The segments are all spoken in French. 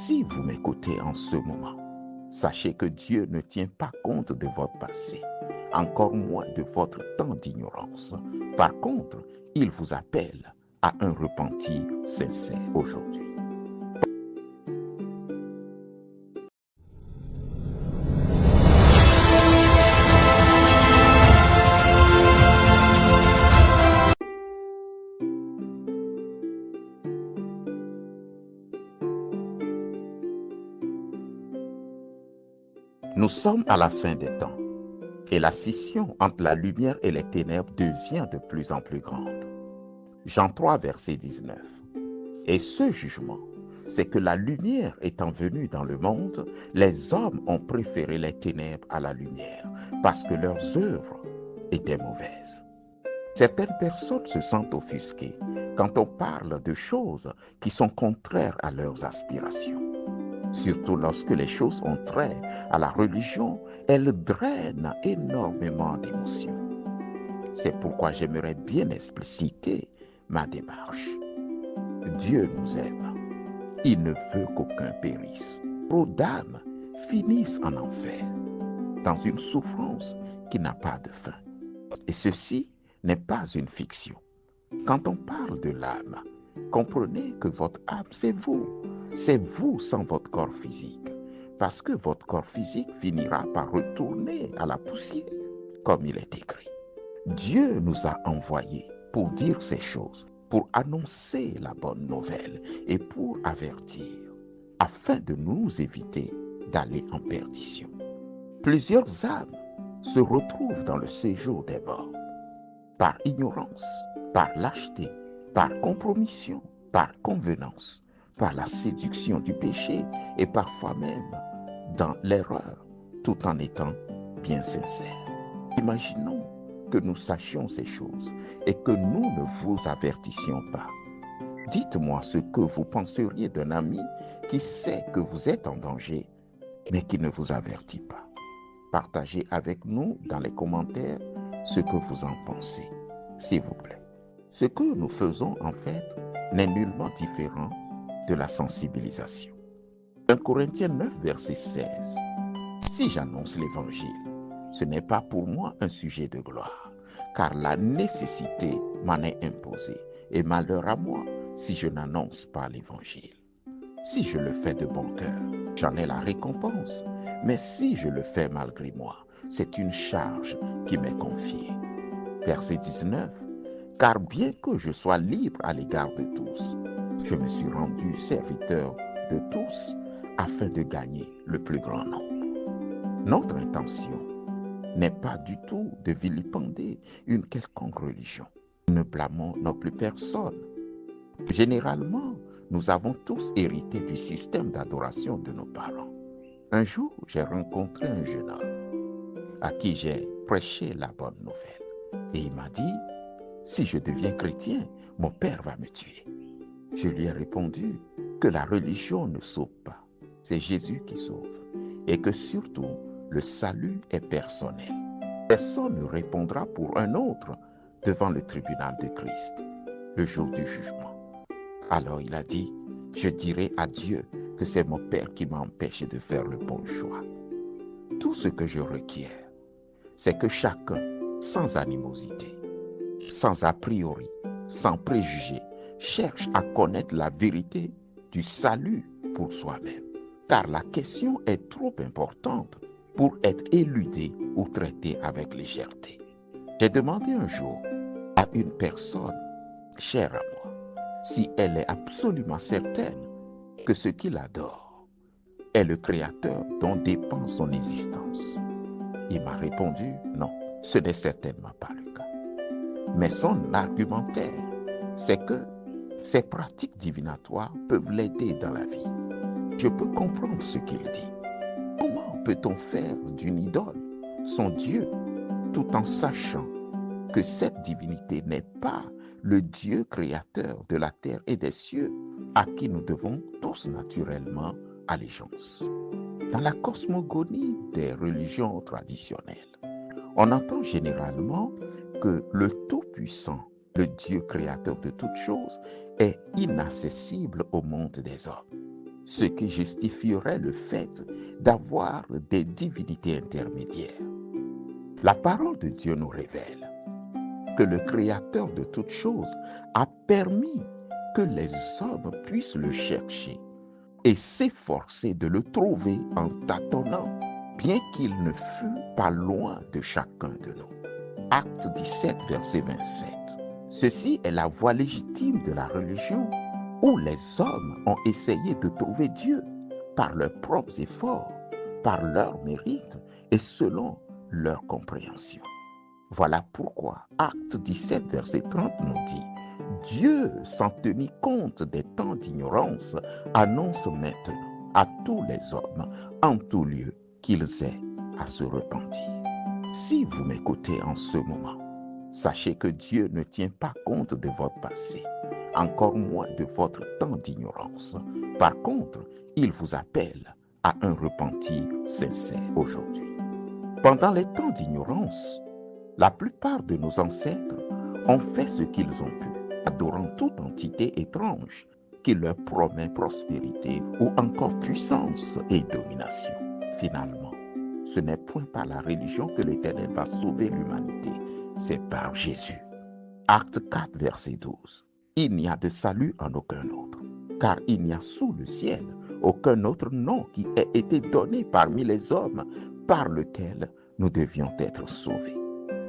Si vous m'écoutez en ce moment, sachez que Dieu ne tient pas compte de votre passé, encore moins de votre temps d'ignorance. Par contre, il vous appelle à un repentir sincère aujourd'hui. Nous sommes à la fin des temps et la scission entre la lumière et les ténèbres devient de plus en plus grande. Jean 3, verset 19. Et ce jugement, c'est que la lumière étant venue dans le monde, les hommes ont préféré les ténèbres à la lumière parce que leurs œuvres étaient mauvaises. Certaines personnes se sentent offusquées quand on parle de choses qui sont contraires à leurs aspirations. Surtout lorsque les choses ont trait à la religion, elles drainent énormément d'émotions. C'est pourquoi j'aimerais bien expliciter ma démarche. Dieu nous aime. Il ne veut qu'aucun périsse. Trop d'âmes finissent en enfer, dans une souffrance qui n'a pas de fin. Et ceci n'est pas une fiction. Quand on parle de l'âme, comprenez que votre âme, c'est vous. C'est vous sans votre corps physique, parce que votre corps physique finira par retourner à la poussière, comme il est écrit. Dieu nous a envoyés pour dire ces choses, pour annoncer la bonne nouvelle et pour avertir, afin de nous éviter d'aller en perdition. Plusieurs âmes se retrouvent dans le séjour des morts, par ignorance, par lâcheté, par compromission, par convenance, par la séduction du péché et parfois même dans l'erreur, tout en étant bien sincères. Imaginons que nous sachions ces choses et que nous ne vous avertissions pas. Dites-moi ce que vous penseriez d'un ami qui sait que vous êtes en danger, mais qui ne vous avertit pas. Partagez avec nous dans les commentaires ce que vous en pensez, s'il vous plaît. Ce que nous faisons en fait n'est nullement différent de la sensibilisation. 1 Corinthiens 9, verset 16. Si j'annonce l'évangile, ce n'est pas pour moi un sujet de gloire, car la nécessité m'en est imposée, et malheur à moi si je n'annonce pas l'évangile. Si je le fais de bon cœur, j'en ai la récompense, mais si je le fais malgré moi, c'est une charge qui m'est confiée. Verset 19. Car bien que je sois libre à l'égard de tous, je me suis rendu serviteur de tous afin de gagner le plus grand nombre. Notre intention n'est pas du tout de vilipender une quelconque religion. Nous ne blâmons non plus personne. Généralement, nous avons tous hérité du système d'adoration de nos parents. Un jour, j'ai rencontré un jeune homme à qui j'ai prêché la bonne nouvelle. Et il m'a dit, si je deviens chrétien, mon père va me tuer. Je lui ai répondu que la religion ne sauve pas, c'est Jésus qui sauve, et que surtout, le salut est personnel. Personne ne répondra pour un autre devant le tribunal de Christ, le jour du jugement. Alors il a dit, je dirai à Dieu que c'est mon Père qui m'a empêché de faire le bon choix. Tout ce que je requiers, c'est que chacun, sans animosité, sans a priori, sans préjugés, cherche à connaître la vérité du salut pour soi-même. Car la question est trop importante pour être éludée ou traitée avec légèreté. J'ai demandé un jour à une personne chère à moi si elle est absolument certaine que ce qu'il adore est le Créateur dont dépend son existence. Il m'a répondu non, ce n'est certainement pas le cas. Mais son argumentaire, c'est que ces pratiques divinatoires peuvent l'aider dans la vie. Je peux comprendre ce qu'il dit. Comment peut-on faire d'une idole son Dieu tout en sachant que cette divinité n'est pas le Dieu créateur de la terre et des cieux à qui nous devons tous naturellement allégeance? Dans la cosmogonie des religions traditionnelles, on entend généralement que le Tout-Puissant, le Dieu créateur de toutes choses, est inaccessible au monde des hommes. ce qui justifierait le fait d'avoir des divinités intermédiaires. La parole de Dieu nous révèle que le Créateur de toutes choses a permis que les hommes puissent le chercher et s'efforcer de le trouver en tâtonnant, bien qu'il ne fût pas loin de chacun de nous. Acte 17, verset 27. Ceci est la voie légitime de la religion, où les hommes ont essayé de trouver Dieu par leurs propres efforts, par leur mérite et selon leur compréhension. Voilà pourquoi Acte 17, verset 30 nous dit « Dieu, sans tenir compte des temps d'ignorance, annonce maintenant à tous les hommes, en tout lieu, qu'ils aient à se repentir. » Si vous m'écoutez en ce moment, sachez que Dieu ne tient pas compte de votre passé, encore moins de votre temps d'ignorance. Par contre, il vous appelle à un repentir sincère aujourd'hui. Pendant les temps d'ignorance, la plupart de nos ancêtres ont fait ce qu'ils ont pu, adorant toute entité étrange qui leur promet prospérité ou encore puissance et domination. Finalement, ce n'est point par la religion que l'Éternel va sauver l'humanité, c'est par Jésus. Acte 4, verset 12. Il n'y a de salut en aucun autre, car il n'y a sous le ciel aucun autre nom qui ait été donné parmi les hommes par lequel nous devions être sauvés.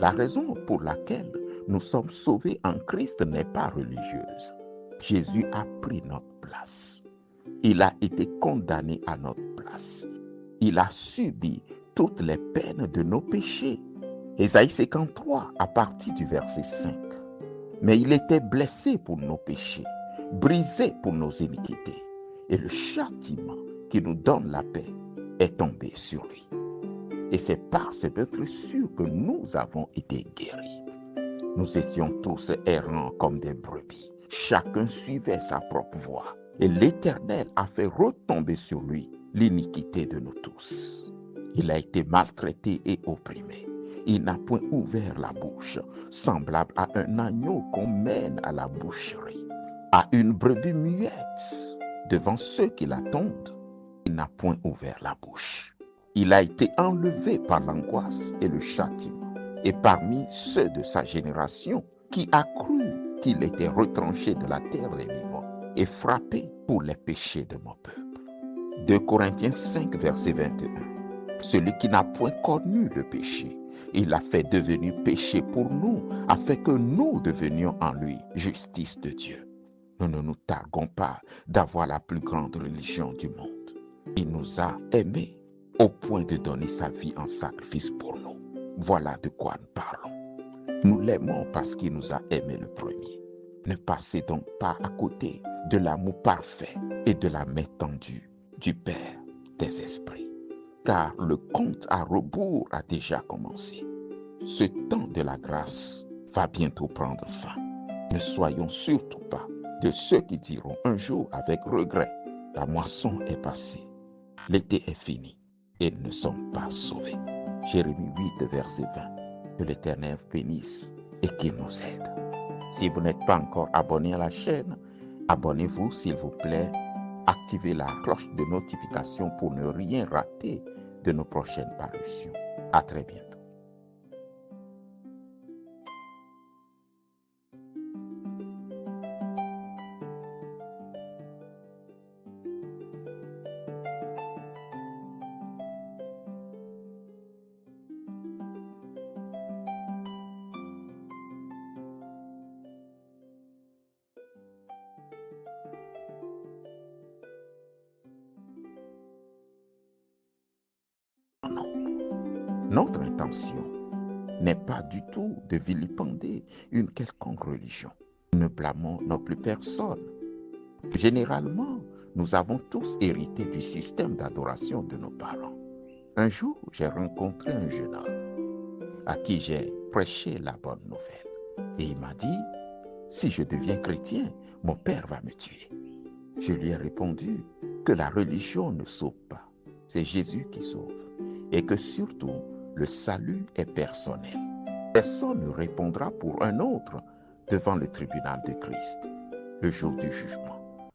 La raison pour laquelle nous sommes sauvés en Christ n'est pas religieuse. Jésus a pris notre place. Il a été condamné à notre place. Il a subi toutes les peines de nos péchés. Ésaïe 53, à partir du verset 5. Mais il était blessé pour nos péchés, brisé pour nos iniquités, et le châtiment qui nous donne la paix est tombé sur lui. Et c'est par cette blessure que nous avons été guéris. Nous étions tous errants comme des brebis. Chacun suivait sa propre voie. Et l'Éternel a fait retomber sur lui l'iniquité de nous tous. Il a été maltraité et opprimé. Il n'a point ouvert la bouche, semblable à un agneau qu'on mène à la boucherie, à une brebis muette. Devant ceux qui l'attendent, il n'a point ouvert la bouche. Il a été enlevé par l'angoisse et le châtiment, et parmi ceux de sa génération qui a cru qu'il était retranché de la terre des vivants et frappé pour les péchés de mon peuple. 2 Corinthiens 5, verset 21. Celui qui n'a point connu le péché, il l'a fait devenir péché pour nous, afin que nous devenions en lui justice de Dieu. Nous ne nous targuons pas d'avoir la plus grande religion du monde. Il nous a aimés au point de donner sa vie en sacrifice pour nous. Voilà de quoi nous parlons. Nous l'aimons parce qu'il nous a aimés le premier. Ne passez donc pas à côté de l'amour parfait et de la main tendue du Père des esprits. Car le compte à rebours a déjà commencé. Ce temps de la grâce va bientôt prendre fin. Ne soyons surtout pas de ceux qui diront un jour avec regret, la moisson est passée, l'été est fini et nous ne sommes pas sauvés. Jérémie 8, verset 20. Que l'Éternel bénisse et qu'il nous aide. Si vous n'êtes pas encore abonné à la chaîne, abonnez-vous s'il vous plaît. Activez la cloche de notification pour ne rien rater de nos prochaines parutions. À très bientôt. Notre intention n'est pas du tout de vilipender une quelconque religion. Nous ne blâmons non plus personne. Généralement, nous avons tous hérité du système d'adoration de nos parents. Un jour, j'ai rencontré un jeune homme à qui j'ai prêché la bonne nouvelle. Et il m'a dit, si je deviens chrétien, mon père va me tuer. Je lui ai répondu que la religion ne sauve pas, c'est Jésus qui sauve. Et que surtout, le salut est personnel. Personne ne répondra pour un autre devant le tribunal de Christ, le jour du jugement.